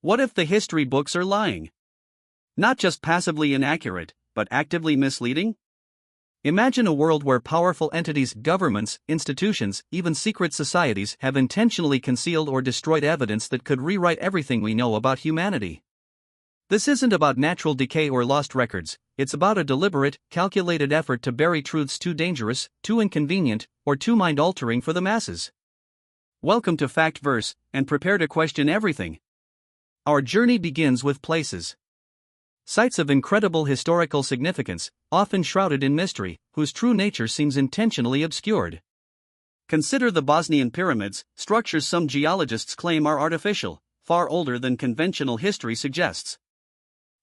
What if the history books are lying? Not just passively inaccurate, but actively misleading? Imagine a world where powerful entities, governments, institutions, even secret societies have intentionally concealed or destroyed evidence that could rewrite everything we know about humanity. This isn't about natural decay or lost records, it's about a deliberate, calculated effort to bury truths too dangerous, too inconvenient, or too mind-altering for the masses. Welcome to Factverse, and prepare to question everything. Our journey begins with places. Sites of incredible historical significance, often shrouded in mystery, whose true nature seems intentionally obscured. Consider the Bosnian pyramids, structures some geologists claim are artificial, far older than conventional history suggests.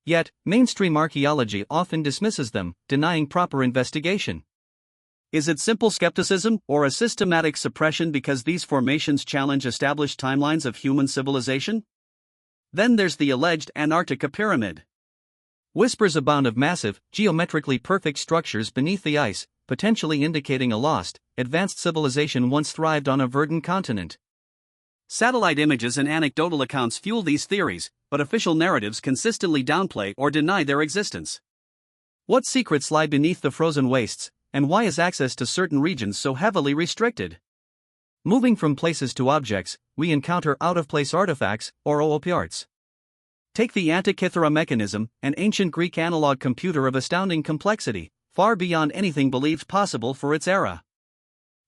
Yet, mainstream archaeology often dismisses them, denying proper investigation. Is it simple skepticism, or a systematic suppression because these formations challenge established timelines of human civilization? Then there's the alleged Antarctica Pyramid. Whispers abound of massive, geometrically perfect structures beneath the ice, potentially indicating a lost, advanced civilization once thrived on a verdant continent. Satellite images and anecdotal accounts fuel these theories, but official narratives consistently downplay or deny their existence. What secrets lie beneath the frozen wastes, and why is access to certain regions so heavily restricted? Moving from places to objects, we encounter out-of-place artifacts, or OOPArts. Take the Antikythera mechanism, an ancient Greek analog computer of astounding complexity, far beyond anything believed possible for its era.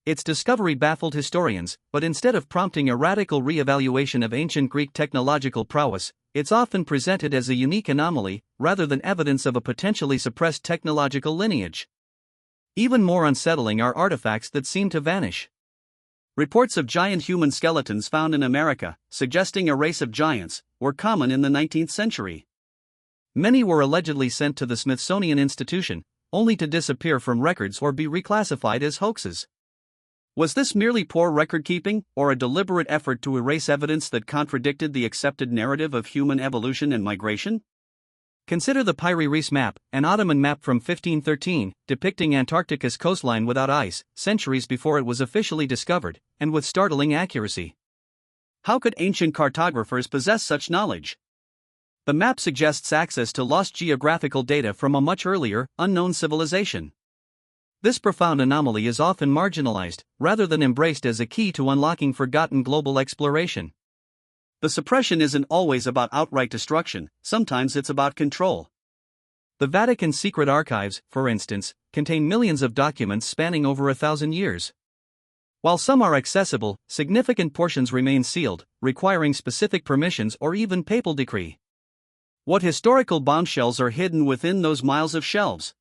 Its discovery baffled historians, but instead of prompting a radical re-evaluation of ancient Greek technological prowess, it's often presented as a unique anomaly, rather than evidence of a potentially suppressed technological lineage. Even more unsettling are artifacts that seem to vanish. Reports of giant human skeletons found in America, suggesting a race of giants, were common in the 19th century. Many were allegedly sent to the Smithsonian Institution, only to disappear from records or be reclassified as hoaxes. Was this merely poor record-keeping, or a deliberate effort to erase evidence that contradicted the accepted narrative of human evolution and migration? Consider the Piri Reis map, an Ottoman map from 1513, depicting Antarctica's coastline without ice, centuries before it was officially discovered, and with startling accuracy. How could ancient cartographers possess such knowledge? The map suggests access to lost geographical data from a much earlier, unknown civilization. This profound anomaly is often marginalized, rather than embraced as a key to unlocking forgotten global exploration. The suppression isn't always about outright destruction, sometimes it's about control. The Vatican's secret archives, for instance, contain millions of documents spanning over 1,000 years. While some are accessible, significant portions remain sealed, requiring specific permissions or even papal decree. What historical bombshells are hidden within those miles of shelves?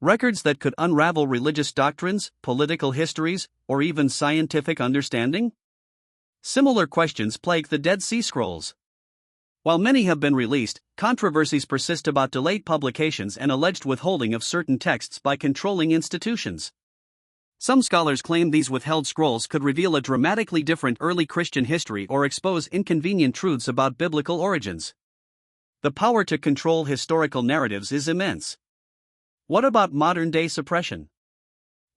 Records that could unravel religious doctrines, political histories, or even scientific understanding? Similar questions plague the Dead Sea Scrolls. While many have been released, controversies persist about delayed publications and alleged withholding of certain texts by controlling institutions. Some scholars claim these withheld scrolls could reveal a dramatically different early Christian history or expose inconvenient truths about biblical origins. The power to control historical narratives is immense. What about modern-day suppression?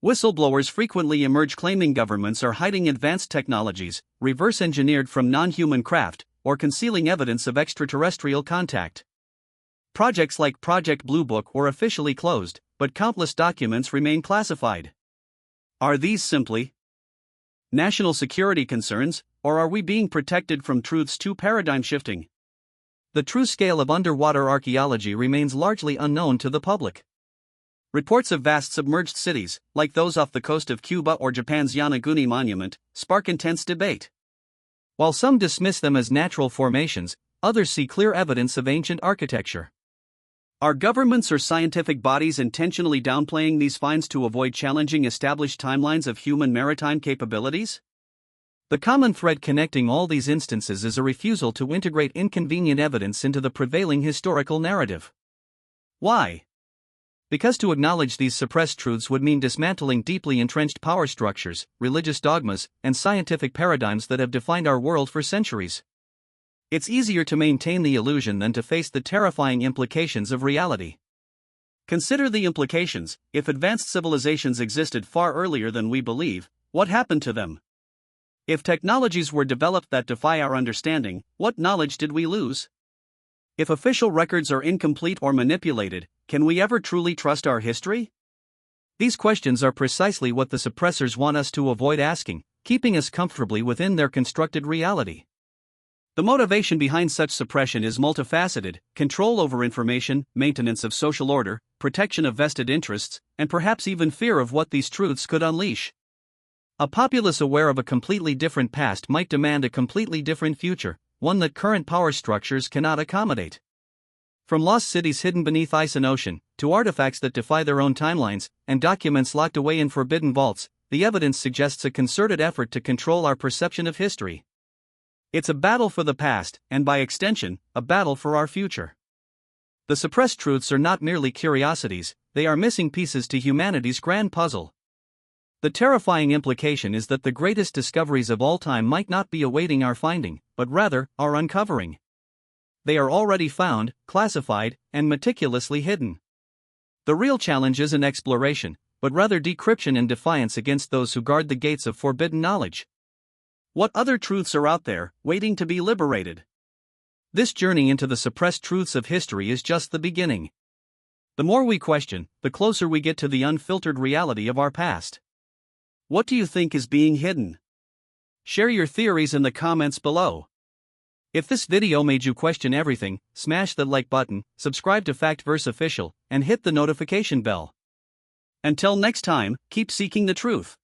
Whistleblowers frequently emerge claiming governments are hiding advanced technologies, reverse-engineered from non-human craft, or concealing evidence of extraterrestrial contact. Projects like Project Blue Book were officially closed, but countless documents remain classified. Are these simply national security concerns, or are we being protected from truths too paradigm-shifting? The true scale of underwater archaeology remains largely unknown to the public. Reports of vast submerged cities, like those off the coast of Cuba or Japan's Yonaguni Monument, spark intense debate. While some dismiss them as natural formations, others see clear evidence of ancient architecture. Are governments or scientific bodies intentionally downplaying these finds to avoid challenging established timelines of human maritime capabilities? The common thread connecting all these instances is a refusal to integrate inconvenient evidence into the prevailing historical narrative. Why? Because to acknowledge these suppressed truths would mean dismantling deeply entrenched power structures, religious dogmas, and scientific paradigms that have defined our world for centuries. It's easier to maintain the illusion than to face the terrifying implications of reality. Consider the implications. If advanced civilizations existed far earlier than we believe, what happened to them? If technologies were developed that defy our understanding, what knowledge did we lose? If official records are incomplete or manipulated, can we ever truly trust our history? These questions are precisely what the suppressors want us to avoid asking, keeping us comfortably within their constructed reality. The motivation behind such suppression is multifaceted: control over information, maintenance of social order, protection of vested interests, and perhaps even fear of what these truths could unleash. A populace aware of a completely different past might demand a completely different future, one that current power structures cannot accommodate. From lost cities hidden beneath ice and ocean, to artifacts that defy their own timelines, and documents locked away in forbidden vaults, the evidence suggests a concerted effort to control our perception of history. It's a battle for the past, and by extension, a battle for our future. The suppressed truths are not merely curiosities, they are missing pieces to humanity's grand puzzle. The terrifying implication is that the greatest discoveries of all time might not be awaiting our finding, but rather, our uncovering. They are already found, classified, and meticulously hidden. The real challenge isn't exploration, but rather decryption and defiance against those who guard the gates of forbidden knowledge. What other truths are out there, waiting to be liberated? This journey into the suppressed truths of history is just the beginning. The more we question, the closer we get to the unfiltered reality of our past. What do you think is being hidden? Share your theories in the comments below. If this video made you question everything, smash the like button, subscribe to Factverse Official, and hit the notification bell. Until next time, keep seeking the truth.